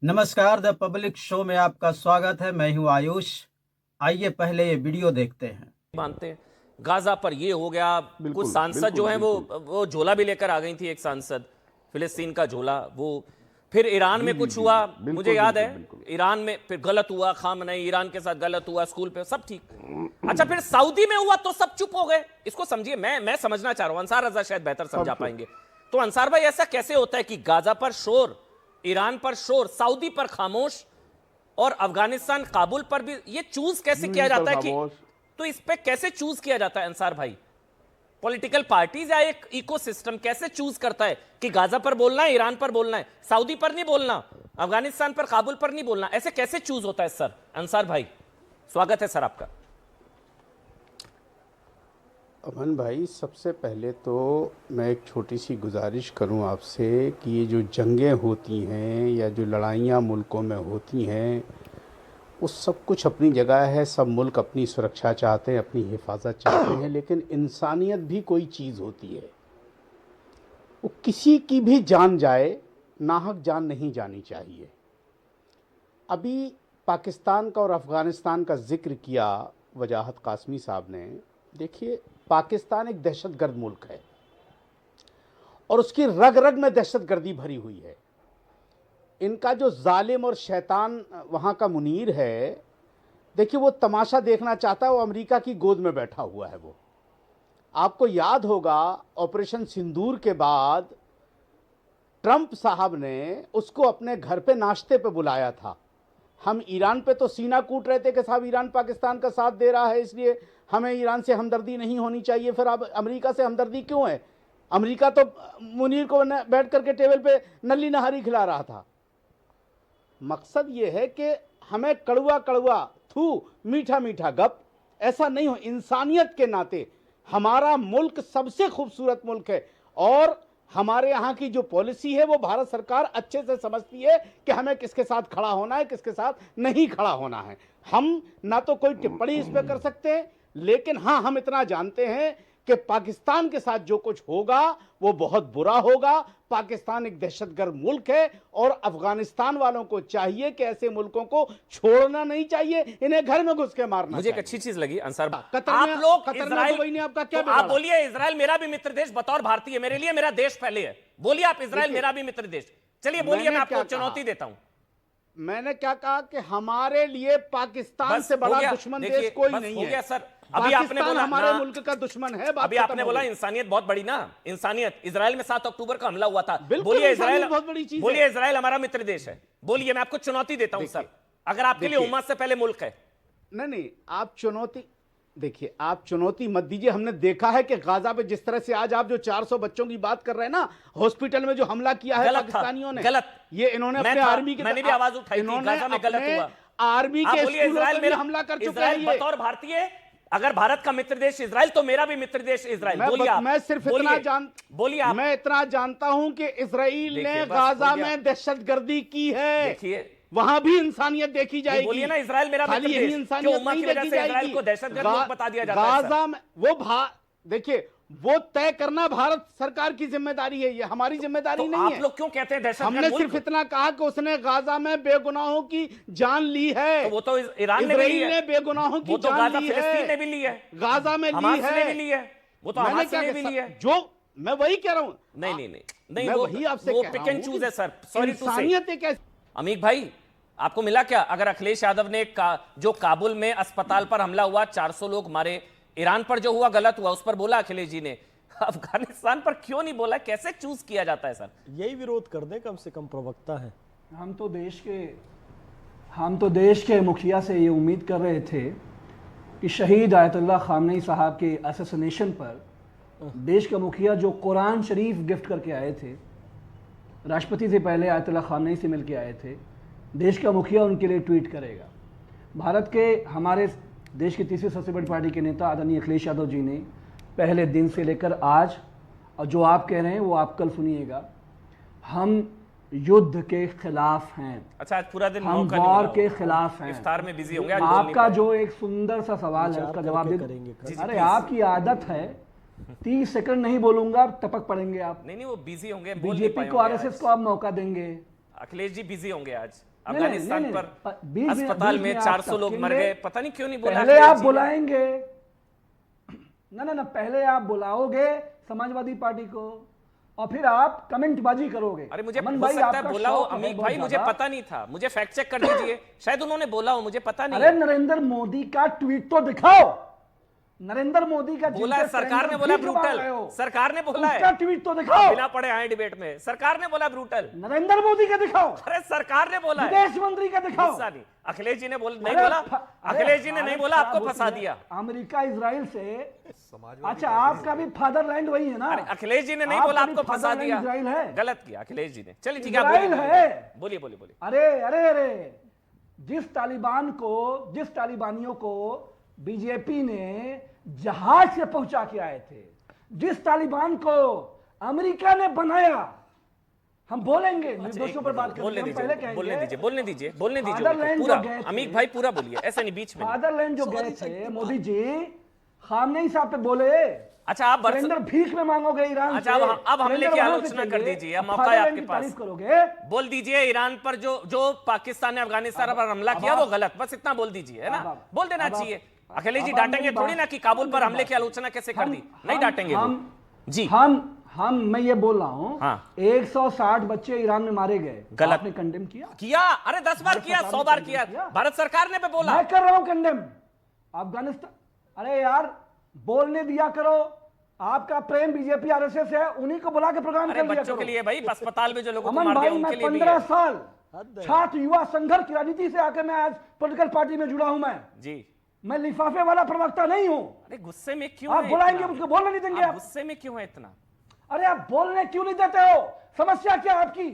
नमस्कार, the public show में आपका स्वागत है। मैं हूं आयुष। आइए पहले ये वीडियो देखते हैं। मानते हैं गाजा पर ये हो गया। कुछ बिल्कुल, सांसद बिल्कुल, जो हैं बिल्कुल। वो झोला भी लेकर आ गई थी, एक सांसद फिलिस्तीन का झोला। वो फिर ईरान जी, में जी, कुछ जी, हुआ, जी। बिल्कुल, मुझे याद बिल्कुल, है। बिल्कुल। ईरान में फिर गलत हुआ, खामनेई ईरान के साथ गलत हुआ, स्कूल पे सब ठीक। अच्छा, फिर सऊदी में हुआ तो सब चुप हो गए। इसको समझिए, मैं समझना चाह रहा हूं, अंसार रजा शायद बेहतर समझा पाएंगे। तो अंसार भाई, ऐसा कैसे होता है कि गाजा पर शोर, ईरान पर शोर, सऊदी पर खामोश, और अफगानिस्तान काबुल पर भी ये चूज कैसे किया यूएई पर जाता है कि खामोश। तो इस पे कैसे चूज किया जाता है अंसार भाई? पॉलिटिकल पार्टीज या एक इकोसिस्टम कैसे चूज करता है कि गाजा पर बोलना है, ईरान पर बोलना है, सऊदी पर नहीं बोलना, अफगानिस्तान पर, काबुल पर नहीं बोलना? ऐसे कैसे चूज होता है सर? अंसार भाई, स्वागत है सर आपका। अमन भाई, सबसे पहले तो मैं एक छोटी सी गुजारिश करूं आपसे कि ये जो जंगें होती हैं या जो लड़ाइयाँ मुल्कों में होती हैं, वो सब कुछ अपनी जगह है। सब मुल्क अपनी सुरक्षा चाहते हैं, अपनी हिफाजत चाहते हैं, लेकिन इंसानियत भी कोई चीज़ होती है। वो किसी की भी जान जाए, नाहक जान नहीं जानी चाहिए। अभी पाकिस्तान का और अफ़गानिस्तान का ज़िक्र किया वजाहत कासमी साहब ने। देखिए, पाकिस्तान एक दहशतगर्द मुल्क है और उसकी रग रग में दहशतगर्दी भरी हुई है। इनका जो जालिम और शैतान वहाँ का मुनीर है, देखिए वो तमाशा देखना चाहता है। वो अमेरिका की गोद में बैठा हुआ है। वो आपको याद होगा, ऑपरेशन सिंदूर के बाद ट्रंप साहब ने उसको अपने घर पे नाश्ते पे बुलाया था। हम ईरान पे तो सीना कूट रहे थे कि साहब ईरान पाकिस्तान का साथ दे रहा है, इसलिए हमें ईरान से हमदर्दी नहीं होनी चाहिए। फिर अब अमेरिका से हमदर्दी क्यों है? अमेरिका तो मुनीर को बैठ करके टेबल पे नली नहारी खिला रहा था। मकसद ये है कि हमें कड़वा कड़वा थू, मीठा मीठा गप ऐसा नहीं हो। इंसानियत के नाते हमारा मुल्क सबसे खूबसूरत मुल्क है और हमारे यहाँ की जो पॉलिसी है वो भारत सरकार अच्छे से समझती है कि हमें किसके साथ खड़ा होना है, किसके साथ नहीं खड़ा होना है। हम ना तो कोई टिप्पणी इस पर कर सकते हैं, लेकिन हाँ, हम इतना जानते हैं कि पाकिस्तान के साथ जो कुछ होगा वो बहुत बुरा होगा। पाकिस्तान एक दहशतगर्द मुल्क है और अफगानिस्तान वालों को चाहिए कि ऐसे मुल्कों को छोड़ना नहीं चाहिए, इन्हें घर में घुस के मारना मुझे एक चाहिए। अच्छी चीज लगी अंसार, कतर आप में- लोग कतर में इजराइल, दुबई ने आपका क्या तो आप बिगाड़ा? बोलिए इजराइल मेरा भी मित्र देश, बतौर भारतीय मेरे लिए मेरा देश पहले है। बोलिए आप, इजराइल देखिए, मेरा भी मित्र देश। चलिए बोलिए, मैंने मैं आपको क्या चुनौती कहा? देता हूं। मैंने क्या कहा कि हमारे लिए पाकिस्तान बस से हो बड़ा गया, दुश्मन देखिए, देश कोई बस नहीं हो है। गया सर। अभी आपने पाकिस्तान बोला हमारे ना, मुल्क का दुश्मन है। बात अभी खत्म आपने हो बोला गई। इंसानियत बहुत बड़ी ना, इंसानियत। इजराइल में 7 अक्टूबर का हमला हुआ था। बिल्कुल, बोलिए इंसानियत इजराइल, बहुत बड़ी चीज है। बोलिए इजराइल हमारा मित्र देश है। बोलिए, मैं आपको चुनौती देता हूं सर, अगर आपके लिए देखिए, उम्मत से पहले मुल्क है। नहीं, आप चुनौती देखिए, आप चुनौती मत दीजिए। हमने देखा है कि गाजा पे जिस तरह से आज आप जो 400 बच्चों की बात कर रहे हैं ना, हॉस्पिटल में जो हमला किया है गलत था, पाकिस्तानियों ने, गलत। ये इन्होंने मैं अपने था, आर्मी के, मैंने भी आवाज उठाई थी, इन्होंने गाजा में गलत अपने हुआ। आर्मी आप के बोलिए स्कूलों इजराइल पे भी मेरा, हमला कर चुके हैं इजराइल ये। बतौर भारतीय, अगर भारत का मित्र देश इजराइल तो मेरा भी मित्र देश इजराइल। बोलिए आप, मैं सिर्फ बोलिए, बोलिए आप, मैं इतना जानता हूं कि इजराइल देखिए, ने बस गाजा हो गया। में दहशतगर्दी की है। देखिए, वहां भी इंसानियत देखी जाएगी। बोलिए ना इजराइल मेरा मित्र खाली यही देश, इंसानियत क्यों उम्मा नहीं की वजह देखी से इजराइल जाएगी। को दहशतगर्द मुल्क बता दिया जाता है सर? गाजा में देखिए, वो तय करना भारत सरकार की जिम्मेदारी है, ये हमारी जिम्मेदारी तो नहीं आप है। लोग क्यों कहते हैं दहशतगर्द हमने मुल्क? सिर्फ इतना कहा कि उसने गाजा में बेगुनाहों की जान ली है। तो वो तो ईरान ने भी ली इजराइल है, ने बेगुनाहों की वो तो जान गाजा ली फिलिस्तीन है, ने भी ली है, गाजा में ली हमास ने भी है। ली है, वो तो मैंने हमास क्या ने भी ली है। जो मैं वही कह रहा हूं। नहीं नहीं नहीं नहीं, मैं वो वही आपसे वो कह पिक रहा एंड हूं चूज कि है सर, सॉरी टू से। इंसानियत एक ऐसी। अमीक भाई, आपको मिला क्या अगर अखिलेश यादव ने जो काबुल में अस्पताल पर हमला हुआ, 400 लोग मारे, ईरान पर जो हुआ गलत हुआ, उस पर बोला अखिलेश जी ने, अफगानिस्तान पर क्यों नहीं बोला? कैसे चूज किया जाता है सर? यही विरोध कर दे, कम से कम प्रवक्ता है। हम तो देश के मुखिया से ये उम्मीद कर रहे थे कि शहीद आयतुल्लाह खामनेई साहब के असैसिनेशन पर देश का मुखिया जो कुरान शरीफ गिफ्ट करके आए थे, राष्ट्रपति से पहले आयतुल्लाह खामनेई से मिलके आए थे, देश का मुखिया उनके लिए ट्वीट करेगा। भारत के हमारे देश की तीसरी सबसे बड़ी पार्टी के नेता आदरणीय अखिलेश यादव जी ने पहले दिन से लेकर आज, और जो आप कह रहे हैं वो आप कल सुनिएगा, हम युद्ध के खिलाफ हैं। अच्छा, आज पूरा दिन हम मौका नहीं वॉर मिला के होगा। खिलाफ हैं। इफ्तार में बिजी होंगे आज, बोल नहीं आपका पाए। जो एक सुंदर सा सवाल है उसका जवाब दे करेंगे दो। कल। अरे आपकी आदत है 30 सेकंड नहीं बोलूंगा, टपक पड़ेंगे आप। नहीं नहीं, वो बिजी होंगे, बोल नहीं बीजेपी पाए को, होंगे आरएसएस आज। को आप मौका देंगे। अखिलेश जी बिजी होंगे आज नहीं, अफगानिस्तान नहीं, पर बीच में- अस्पताल बीच में में आप 400 लोग मर टपकेंगे। गए, पता नहीं क्यों नहीं बोला पहले अखिलेश आप जी ने। बुलाएंगे ना, पहले आप बुलाओगे समाजवादी पार्टी को और फिर आप कमेंटबाजी करोगे। अरे मुझे अमन हो भाई, सकता है आपका बोला हो शौक है अमीक बहुत भाई, मुझे ज्यादा। पता नहीं था, मुझे फैक्ट चेक कर दीजिए, शायद उन्होंने बोला हो, मुझे पता नहीं अरे है। नरेंद्र मोदी का ट्वीट तो दिखाओ। नरेंद्र मोदी का बोला है, जिनसे सरकार ने surrender बोला भी करवा रहे ब्रूटल, हो, सरकार ने बोला उसका है, ट्वीट तो दिखाओ। बिना पढ़े आए डिबेट में, सरकार ने बोला ब्रूटल। नरेंद्र मोदी का दिखाओ, अरे सरकार ने बोला है, विदेश मंत्री का दिखाओ। गुस्सा नहीं, अखिलेश जी ने नहीं अरे बोला, अरे अखिलेश जी ने नहीं हालत बोला, खराब आपको होती फंसा है। दिया। अमेरिका इजराइल से, अच्छा आपका भी फादरलैंड वही है ना। अरे अखिलेश जी ने नहीं आपका बोला, भी आपको फंसा fatherland दिया, इजराइल है। गलत किया अखिलेश जी ने। चलिए ठीक है, इजराइल है। बोलिए बोलिए बोलिए। अरे जिस तालिबानियों को बीजेपी ने जहाज से पहुंचा के आए थे, जिस तालिबान को अमेरिका ने बनाया, हम बोलेंगे निर्दोषों पर बात बोलने करेंगे, हम पहले दीजिए, बोलने कहेंगे दीजिए, बोलने दीजिए, बोलने दीजिए फादरलैंड उनको, जो पूरा गए थे- अमीक भाई पूरा बोलिए, ऐसे नहीं बीच में। फादरलैंड जो गए थे मोदी जी, खामनेई साहब पे बोले अच्छा आप सिलेंडर भीख में मांगोगे ईरान अच्छा, से, अब हमले सिलेंडर की वहां से आलोचना कर चाहिए, दीजिए, अब अब मौका है फादरलैंड आपके की पास। तारीफ करोगे। बोल दीजिए ईरान पर जो पाकिस्तान ने अफगानिस्तान पर हमला किया वो गलत, बस इतना बोल दीजिए, है ना, बोल देना चाहिए। अखिलेश जी डांटेंगे थोड़ी ना कि काबुल पर हमले की आलोचना कैसे कर दी, नहीं डांटेंगे वो। जी मैं ये बोल रहा हूं, हाँ। 160 बच्चे ईरान में मारे गए, गलत। आपने कंडेम किया, अरे 10 बार किया, 100 बार किया, भारत सरकार ने पे बोला। मैं कर रहा हूं कंडेम। अफगानिस्तान, अरे यार बोलने दिया करो, आपका प्रेम बीजेपी आरएसएस है, उन्हीं को बुला के प्रोग्राम अरे कर लिया बच्चों करो। के लिए भाई, अस्पताल में जो लोगों को अमन मार भाई, दिया मैं उनके लिए भी 15 है। साल छात्र युवा संघर्ष की राजनीति से आकर मैं आज पॉलिटिकल पार्टी में जुड़ा हूं। जी मैं लिफाफे वाला प्रवक्ता नहीं हूं। अरे गुस्से में क्यों आप है बुलाएंगे इतना? मुझको बोलने नहीं देंगे आप आप। गुस्से में क्यों है इतना? अरे आप बोलने क्यों नहीं देते हो? समस्या क्या है आपकी?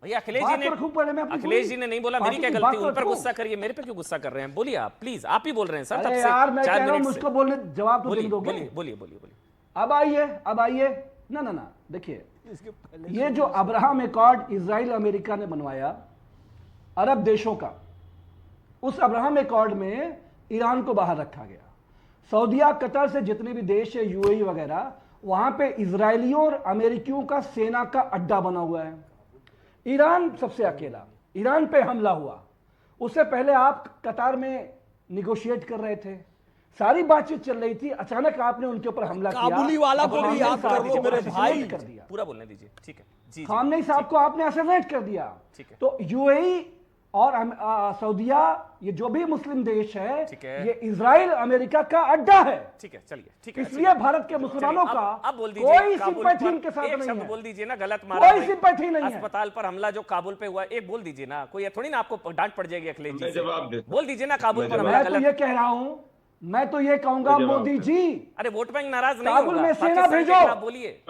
भैया अखिलेश बात जी ने तो रखूं पहले मैं अपनी अखिलेश पूरी जी ने नहीं बोला, मेरी पार्टी क्या की गलती, बात उन तो पर रखूं। गुस्सा करिए, मेरे पे क्यों गुस्सा कर रहे हैं? बोलिए आप प्लीज, आप ही बोल रहे हैं सर, तब अरे से यार मैं 4 कह रहा हूं मिनट से। मुझको बोलने जवाब तो बोलिए देने दोगे? बोलिए बोलिए बोलिए बोलिए। अब आइए ना देखिए, ये जो अब्राहम एकॉर्ड इजराइल अमेरिका ने बनवाया अरब देशों का, उस अब्राहम एकॉर्ड में ईरान को बाहर रखा गया। सऊदीया, कतर से जितने भी देश है, यूएई वगैरह, वहां पे इजरायलियों और अमेरिकियों का सेना का अड्डा बना हुआ है। ईरान सबसे अकेला, ईरान पे हमला हुआ। उससे पहले आप कतार में निगोशिएट कर रहे थे, सारी बातचीत चल रही थी, अचानक आपने उनके ऊपर हमला किया। काबुली वाला को भी खामनेई याद साहब कर लो को मेरे assassinate भाई। कर दिया। पूरा बोलने दीजिए, ठीक है जी। खामनेई साहब को आपने असैसिनेट कर दिया। ठीक है। तो यूएई और सऊदीया, ये जो भी मुस्लिम देश ठीक है, है। ये इजराइल अमेरिका का अड्डा है। ठीक है, चलिए ठीक है। इसलिए भारत के मुसलमानों चलिए, का अब बोल दीजिए, कोई काबुल सिंपैथी पर इनके साथ एक नहीं शब्द है। बोल दीजिए ना, गलत मारा कोई भाई। सिंपैथी नहीं है। अस्पताल पर हमला जो काबुल पे हुआ, एक बोल दीजिए ना, कोई थोड़ी ना आपको डांट पड़ जाएगी अखिलेश जी मैं से। जवाब देता हूं। बोल दीजिए ना, काबुल मैं पर जवाब हमला मैं तो ये गलत। कह रहा हूं, मैं तो ये कहूंगा मैं जवाब मोदी देता जी, अरे वोट बैंक नाराज नहीं काबुल होगा, में सेना पाकिस्तान के भेजो। खिलाफ बोलिए।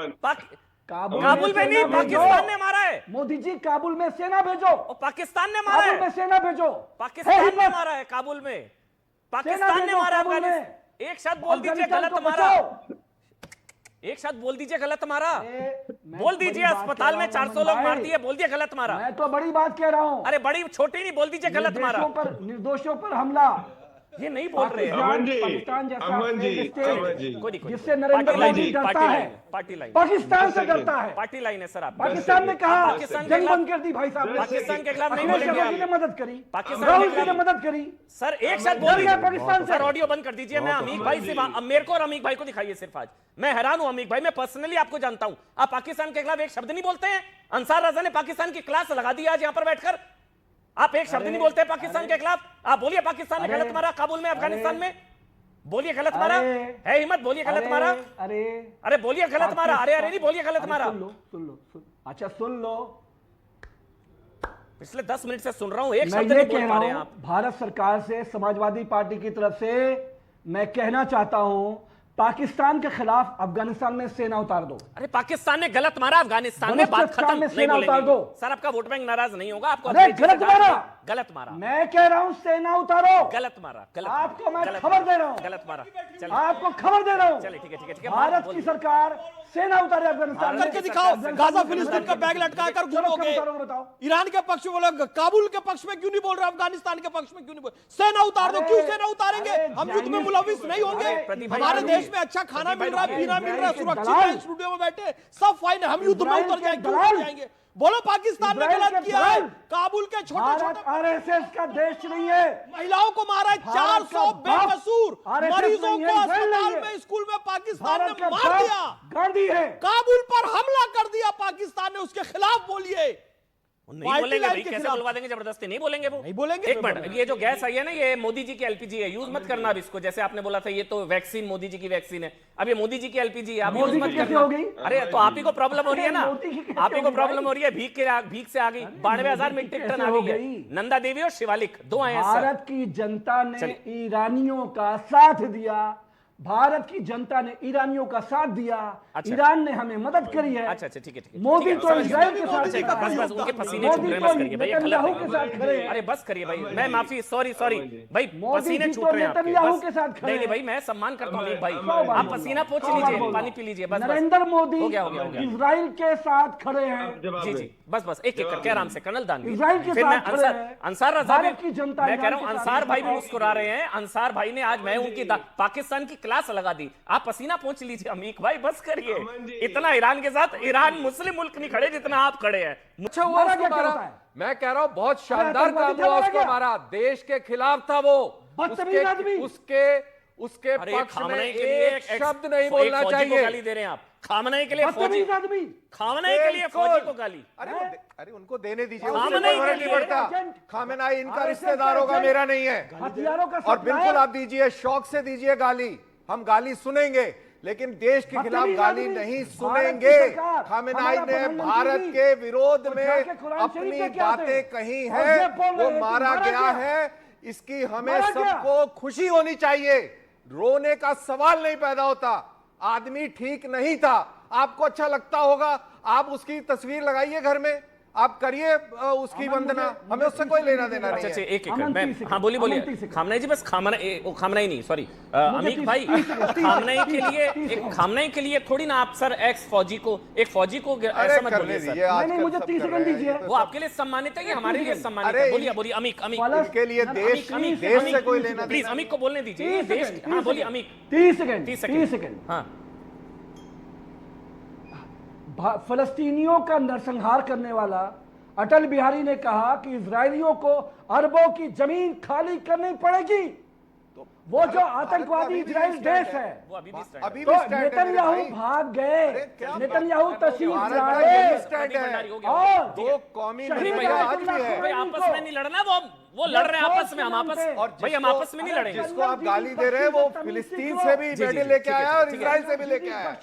काबुल में नहीं, सेना भेजो। पाकिस्तान ने मारा है। मोदी जी काबुल में सेना भेजो, और पाकिस्तान ने मारा काबुल में है, सेना भेजो। पाकिस्तान ने हिम्मत। मारा है काबुल में, सेना पाकिस्तान ने भेजो मारा काबुल में। अफगानिस्तान। एक शब्द बोल दीजिए अफगानिस्तान गलत को मारा, बचाओ। एक शब्द बोल दीजिए गलत मारा। मैं बोल बड़ी दीजिए बात अस्पताल कह में रहा हूं, 400 लोग अमन मार भाई। दिए, बोल दिए गलत मारा। मैं तो बड़ी बात कह रहा हूं। अरे बड़ी छोटी नहीं, बोल दीजिए गलत मारा। निर्दोषों पर हमला, ये नहीं बोल रहे हैं। अमन जी, पाकिस्तान जैसा अमन जी, एक स्टेट अमन जी। कोई नहीं, जिससे नरेंद्र पार्टी लाइन मोदी है, डरता पार्टी है, लाइन है, पार्टी लाइन है। पाकिस्तान से डरता है। पार्टी लाइन है सर आप। पाकिस्तान ने कहा पाकिस्तान के जंग खिलाफ- बंद कर दी भाई साहब ने। पाकिस्तान के खिलाफ नहीं अखिलेश बोलेंगे यादव जी आप। ने मदद करी, पाकिस्तान राहुल के जी ने खिलाफ- मदद करी। सर एक शब्द बोल डर गया दीजिए। पाकिस्तान से। सर ऑडियो बंद कर दीजिए, मैं अमीक भाई से अब मेरे को और अमीक भाई को दिखाइए सिर्फ आज। मैं हैरान हूं अमीक भाई, मैं पर्सनली आपको जानता हूं, आप पाकिस्तान के खिलाफ एक शब्द नहीं बोलते हैं। अंसार रजा ने पाकिस्तान की क्लास लगा दी आज यहां पर बैठकर, आप एक शब्द नहीं बोलते हैं पाकिस्तान के खिलाफ। आप बोलिए पाकिस्तान ने गलत मारा काबुल में, अफगानिस्तान में, बोलिए गलत मारा है, हिम्मत बोलिए गलत मारा। अरे बोलिए गलत मारा, अरे नहीं बोलिए गलत मारा। सुन लो, अच्छा सुन लो, पिछले 10 मिनट से सुन रहा हूं, एक मैं शब्द ये नहीं कह बोल रहा पा रहे हैं हूं, आप। भारत सरकार से, समाजवादी पार्टी की तरफ से मैं कहना चाहता हूं, पाकिस्तान के खिलाफ अफगानिस्तान में सेना उतार दो। अरे पाकिस्तान ने गलत मारा अफगानिस्तान में, बात बलूचिस्तान खत्म। में नहीं सेना उतार बोलेंगे दो। सर, आपका वोट बैंक नाराज नहीं होगा, आपको अरे अखिलेश जी गलत से डांट मारा। दिया। गलत मारा, मैं कह रहा हूं सेना उतारो। गलत मारा, गलत आपको मारा, मैं गलत खबर मारा, दे रहा हूं। गलत मारा। चलिए आपको खबर दे रहा हूं, चलिए, ठीक है ठीक है ठीक है। भारत बोल की दीजिए। सरकार सेना उतारे अफगानिस्तान में। करके दिखाओ, गाजा फिलिस्तीन का बैग लटका कर चलो, घूमोगे। कब उतारोगे बताओ। ईरान के पक्ष में बोले, काबुल के पक्ष में क्यों नहीं बोल रहे, अफगानिस्तान के पक्ष में क्यों नहीं बोल, सेना उतार दो। अरे, क्यों सेना उतारेंगे? अरे, हम युद्ध में जाइए। मुलविस नहीं होंगे। अरे, प्रदीप भाई, हमारे जाइए। देश में अच्छा खाना प्रदीप भाई, मिल रहा है, जाइए। पीना मिल रहा है, इजराइल के सुरक्षित दलाल। है, स्टूडियो में बैठे सब फाइन है, हम युद्ध में इजराइल उतर के जाएंगे, क्यों दलाल। उतर जाएंगे? बोलो पाकिस्तान ने इजराइल गलत के किया है। बगल काबुल के छोटे भारत छोटे आरएसएस का देश नहीं है। महिलाओं को मारा है, भारत 400 का बाप बेकसूर RSS मरीजों नहीं को है, इजराइल नहीं अस्पताल है। में, स्कूल में पाकिस्तान भारत ने का मार बाप दिया। गांधी है। काबुल पर हमला कर दिया पाकिस्तान ने, उसके खिलाफ बोलिए। नहीं पार्टी बोलेंगे लाइन भाई, के कैसे खिलाफ। बुलवा देंगे जबरदस्ती? नहीं बोलेंगे वो, नहीं बोलेंगे। एक मिनट, ये जो गैस आई है ना, ये मोदी जी की एलपीजी है, यूज मत करना अब इसको। जैसे आपने बोला था ये तो वैक्सीन मोदी जी की वैक्सीन है, अब ये मोदी जी की एलपीजी है, आप यूज मोदी मत की कैसे करना। हो गई? अरे तो आप ही को प्रॉब्लम हो रही है ना, मोदी की कैसे आप ही हो को गई प्रॉब्लम भाई? हो रही है, भीख से आ गई। 92,000 मोदी की मीट्रिक कैसे टन आ हो गई है। गई? नंदा देवी और शिवालिक दो आए हैं सर। भारत की जनता ने चलिए। ईरानियों का साथ दिया। भारत की जनता ने ईरानियों का साथ दिया। अच्छा। ईरान ने हमें मदद करी है। अच्छा ठीक है। मोदी ठीक है, तो समझ इजराइल गया। के साथ अच्छा, खड़ा है। बस उनके पसीने मोदी छूट रहे हैं, तो बस करिए भाई, ये गलत नेतन्याहू के है। साथ खड़े हैं। अरे बस करिए भाई, मैं माफी, सॉरी भाई, मोदी पसीने जी छूट तो रहे हैं आपके, नेतन्याहू बस। के साथ खड़े नहीं हैं। भाई, मैं सम्मान करता हूँ अमीर भाई, बार आप बोल पसीना रहा पोंछ हूं। लीजिए, बोल पानी रहा पी हूं। लीजिए, बस नरेंद्र मोदी हो गया। इजराइल के साथ खड़े हैं। जी बस एक करके आराम से, कर्नल दानवी। इजराइल के फिर मैं साथ खड़े हैं। अंसार रजा भारत की जनता मैं कह रहा हूँ, ईरान के साथ अंसार भाई भी खड़े हैं। मुस्कुरा रहे हैं। अंसार भाई ने आज मैं उनकी पाकिस्तान की क्लास लगा दी। आप पसीना पोंछ लीजिए अमीक भाई, बस करिए। इतना ईरान के साथ, ईरान मुस्लिम मुल्क नहीं खड़े जितना आप खड़े हैं। अच्छा हुआ हमारा उसको क्या मारा। करता है? मैं कह रहा हूं बहुत शानदार आतंकवादी काम हुआ मारा उसको गया। मारा, देश के खिलाफ था वो। बदतमीज आदमी। उसके अरे पक्ष में खामनेई के लिए एक शब्द नहीं बोलना फौजी को चाहिए। गाली दे रहे हैं आप। खामनेई के लिए फौजी, बदतमीज आदमी। खामनेई के लिए फौजी को गाली। अरे उनको देने दीजिए, खामनेई उससे कोई के फर्क लिए नहीं पड़ता। एजेंट, खामेनेई इनका RSS रिश्तेदार होगा, एजेंट, मेरा नहीं है। हथियारों का और सप्लायर। बिल्कुल आप दीजिए, शौक से दीजिए गाली, हम गाली सुनेंगे, लेकिन देश के खिलाफ बदतमीज गाली आदमी। नहीं भारत की सुनेंगे। सरकार, खामेनेई हमारा ने प्रधानमंत्री भारत जी, के विरोध वो में जाके कुरान शरीफ अपनी में क्या थे? बातें कही और है, ये बोल रहे वो हैं कि मारा मारा गया गया। है। इसकी हमें मारा गया। सबको खुशी होनी चाहिए, रोने का सवाल नहीं पैदा होता। आदमी ठीक नहीं था, आपको अच्छा लगता होगा, आप उसकी तस्वीर लगाइए घर में, आप करिए उसकी वंदना, हमें उससे कोई लेना देना नहीं अच्छा है। एक अमन मैं, 30 सेकंड, हाँ बोलिए अमन 30 सेकंड। खामनेई जी, बस खामनेई नहीं, सॉरी अमीक भाई, खामनेई के लिए थोड़ी ना आप सर एक्स फौजी को, एक फौजी को अरे ऐसा मत करने बोलिए दीजिए, सर। नहीं, आजकल मुझे सब 30 कर सेकंड रहे हैं, दीजिए। ये तो वो आपके लिए सम्मानित है, ये हमारे लिए सम्मानित अरे है। बोलिए अमीक इनके लिए देश से कोई लेना प्लीज देना अमीक को बोलने दीजिए, देश, हाँ बोलिए अमीक। 30 सेकंड 30 सेकंड, हाँ। फलस्तीनियों का नरसंहार करने वाला अटल बिहारी ने कहा कि इजरायलियों को अरबों की जमीन खाली करनी पड़ेगी। वो जो आतंकवादी इजराइल देश है, वो अभी भी stand अभी है। भी तो स्टैंड है मेरे नेतन्याहू भाई। भाग गए। अरे क्या नेतन्याहू तशरीफ भारत का लाए यही स्टैंड प्रदीप है। भंडारी हो गया, और दो कौमी शहीद लड़ाई आज भी है। भाई आपस में नहीं लड़ना, वो लड़ रहे हैं आपस में, हम आपस, और भाई हम जिसको- आपस में नहीं लड़ेंगे। जिसको आप गाली दे रहे हैं वो फिलिस्तीन से भी जी, मेडल लेके ठीक है, आया और ठीक है। इजराइल से भी लेके आया।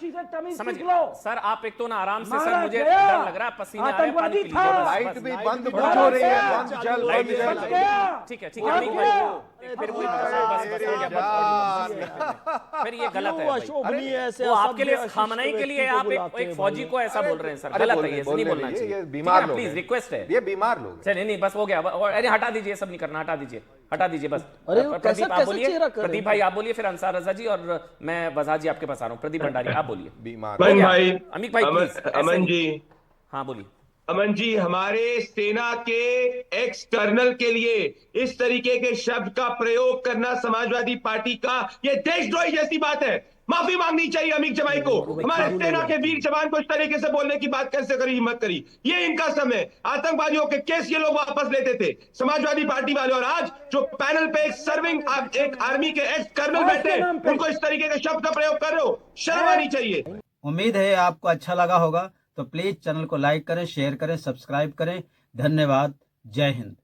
समझ गए सर, आप एक तो ना आराम से सर, मारा मुझे गया। डर लग रहा है, पसीने आ रहे हैं, पानी पी लीजिए, आतंकवादी बस, था। लाइट बस, भी बस। बंद मारा हो रही है, गया। बंद जल लाइट बंद भी जल। बंद हो ठीक है अमीक भाई, फिर वही बस हो गया, बस, फिर ये गलत है भाई। अशोभनीय ऐसे वो आपके लिए, असभ्य, खामनेई के लिए व्यक्ति को आप बुलाते एक हैं फौजी भाई। को ऐसा बोल रहे हैं सर, अरे गलत बोलने- है, ये नहीं बोलने बोलना दीजिए, चाहिए। ये ठीक है बीमार ना, लोग प्लीज हैं। रिक्वेस्ट है। ये बीमार लोग हैं। चलिए नहीं बस हो गया, अरे हटा दीजिए, सब नहीं करना, हटा दीजिए बस। अरे वो प्रदीप आप कैसा बोलिए, चेहरा कर रहे प्रदीप भाई आप बोलिए, फिर अंसार रजा जी, और मैं वज़ा जी आपके पास आ रहा हूँ। प्रदीप भंडारी आप बोलिए। बीमार हो अमन गया? भाई, अमीक भाई प्लीज, ऐसे अमन नहीं। जी, हाँ बोलिए। अमन जी, हमारे सेना के एक्स कर्नल के लिए इस तरीके के शब्द का प्रयोग करना समाजवादी पार्टी का ये देशद्रोही जैसी बात है। माफी मांगनी चाहिए अमीक जमाई को। हमारे सेना के वीर जवान को इस तरीके से बोलने की बात कैसे करी, हिम्मत करी? ये इनका समय, आतंकवादियों के केस ये लोग वापस लेते थे समाजवादी पार्टी वाले, और आज जो पैनल पे एक सर्विंग एक आर्मी के एक्स कर्नल बैठे, उनको इस तरीके के शब्द का प्रयोग कर रहे हो, शर्म आनी चाहिए। उम्मीद है आपको अच्छा लगा होगा, तो प्लीज चैनल को लाइक करें, शेयर करें, सब्सक्राइब करें। धन्यवाद। जय हिंद।